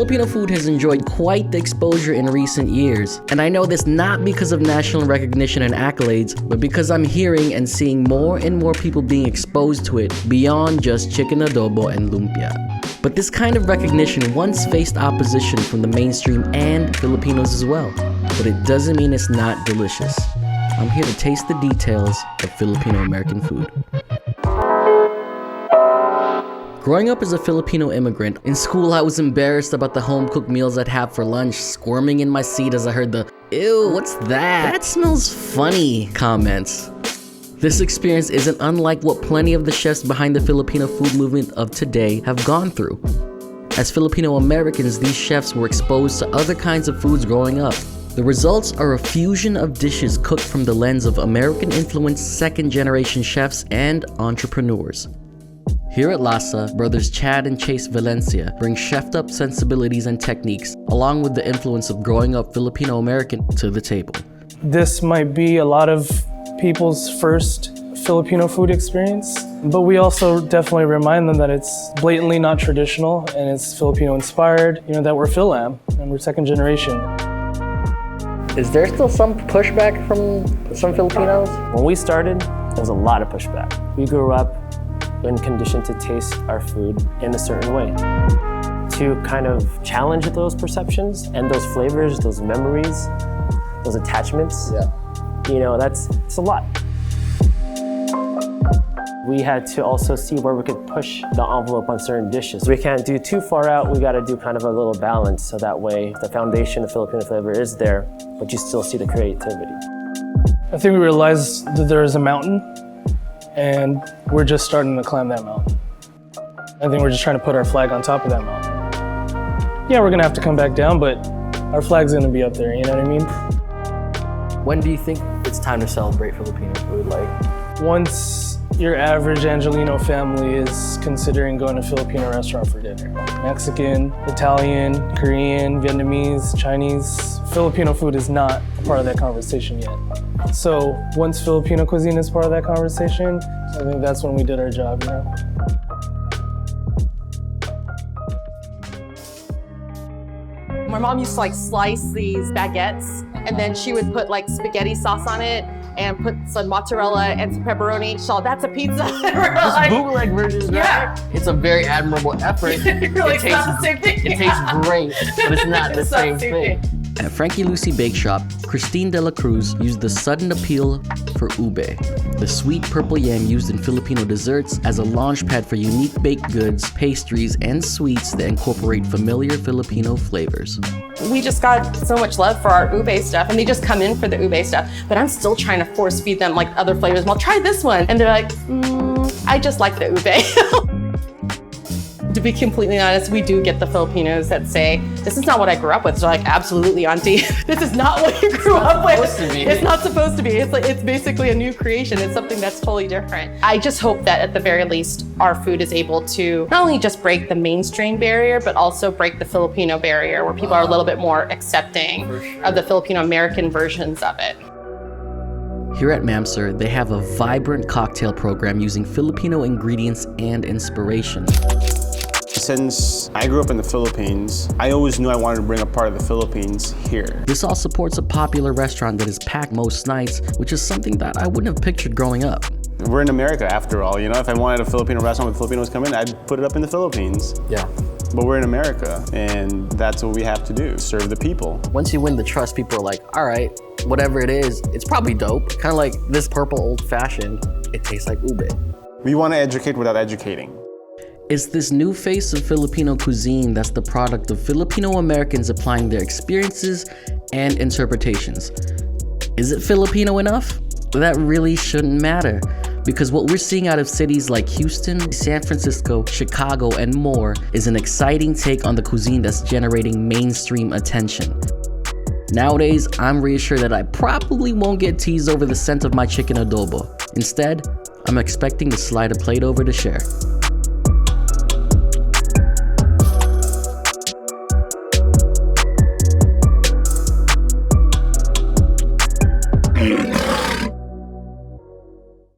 Filipino food has enjoyed quite the exposure in recent years, and I know this not because of national recognition and accolades, but because I'm hearing and seeing more and more people being exposed to it beyond just chicken adobo and lumpia. But this kind of recognition once faced opposition from the mainstream and Filipinos as well, but it doesn't mean it's not delicious. I'm here to taste the details of Filipino American food. Growing up as a Filipino immigrant, in school I was embarrassed about the home-cooked meals I'd have for lunch, squirming in my seat as I heard the, "Ew, what's that? That smells funny" comments. This experience isn't unlike what plenty of the chefs behind the Filipino food movement of today have gone through. As Filipino Americans, these chefs were exposed to other kinds of foods growing up. The results are a fusion of dishes cooked from the lens of American-influenced second-generation chefs and entrepreneurs. Here at Lasa, brothers Chad and Chase Valencia bring chefed-up sensibilities and techniques, along with the influence of growing up Filipino American, to the table. This might be a lot of people's first Filipino food experience, but we also definitely remind them that it's blatantly not traditional and it's Filipino-inspired, that we're Fil-Am and we're second generation. Is there still some pushback from some Filipinos? When we started, there was a lot of pushback. We grew up and conditioned to taste our food in a certain way. To kind of challenge those perceptions and those flavors, those memories, those attachments, it's a lot. We had to also see where we could push the envelope on certain dishes. We can't do too far out, we gotta do kind of a little balance, so that way the foundation of Filipino flavor is there, but you still see the creativity. I think we realized that there is a mountain, and we're just starting to climb that mountain. I think we're just trying to put our flag on top of that mountain. Yeah, we're gonna have to come back down, but our flag's gonna be up there, you know what I mean? When do you think it's time to celebrate Filipino food? Once your average Angelino family is considering going to a Filipino restaurant for dinner. Mexican, Italian, Korean, Vietnamese, Chinese. Filipino food is not a part of that conversation yet. So once Filipino cuisine is part of that conversation, I think that's when we did our job, My mom used to slice these baguettes, and then she would put spaghetti sauce on it and put some mozzarella and some pepperoni. So that's a pizza. This bootleg version, yeah. It's a very admirable effort. It's not the same thing. It tastes great, but it's not the same thing. At FRANKIELUCY Bakeshop, Christine De La Cruz used the sudden appeal for ube, the sweet purple yam used in Filipino desserts, as a launchpad for unique baked goods, pastries, and sweets that incorporate familiar Filipino flavors. We just got so much love for our ube stuff, and they just come in for the ube stuff, but I'm still trying to force feed them other flavors. Well, try this one. And they're like, I just like the ube. To be completely honest, we do get the Filipinos that say, this is not what I grew up with. So absolutely, auntie, this is not what you grew up with. It's not supposed to be. It's basically a new creation. It's something that's totally different. I just hope that at the very least, our food is able to not only just break the mainstream barrier, but also break the Filipino barrier, where people are a little bit more accepting of the Filipino American versions of it. Here at Mamser, they have a vibrant cocktail program using Filipino ingredients and inspiration. Since I grew up in the Philippines, I always knew I wanted to bring a part of the Philippines here. This all supports a popular restaurant that is packed most nights, which is something that I wouldn't have pictured growing up. We're in America after all, if I wanted a Filipino restaurant with Filipinos come in, I'd put it up in the Philippines. Yeah. But we're in America, and that's what we have to do, serve the people. Once you win the trust, people are like, all right, whatever it is, it's probably dope. Kind of like this purple old-fashioned, it tastes like ube. We want to educate without educating. It's this new face of Filipino cuisine that's the product of Filipino Americans applying their experiences and interpretations. Is it Filipino enough? That really shouldn't matter, because what we're seeing out of cities like Houston, San Francisco, Chicago, and more is an exciting take on the cuisine that's generating mainstream attention. Nowadays, I'm reassured that I probably won't get teased over the scent of my chicken adobo. Instead, I'm expecting to slide a plate over to share.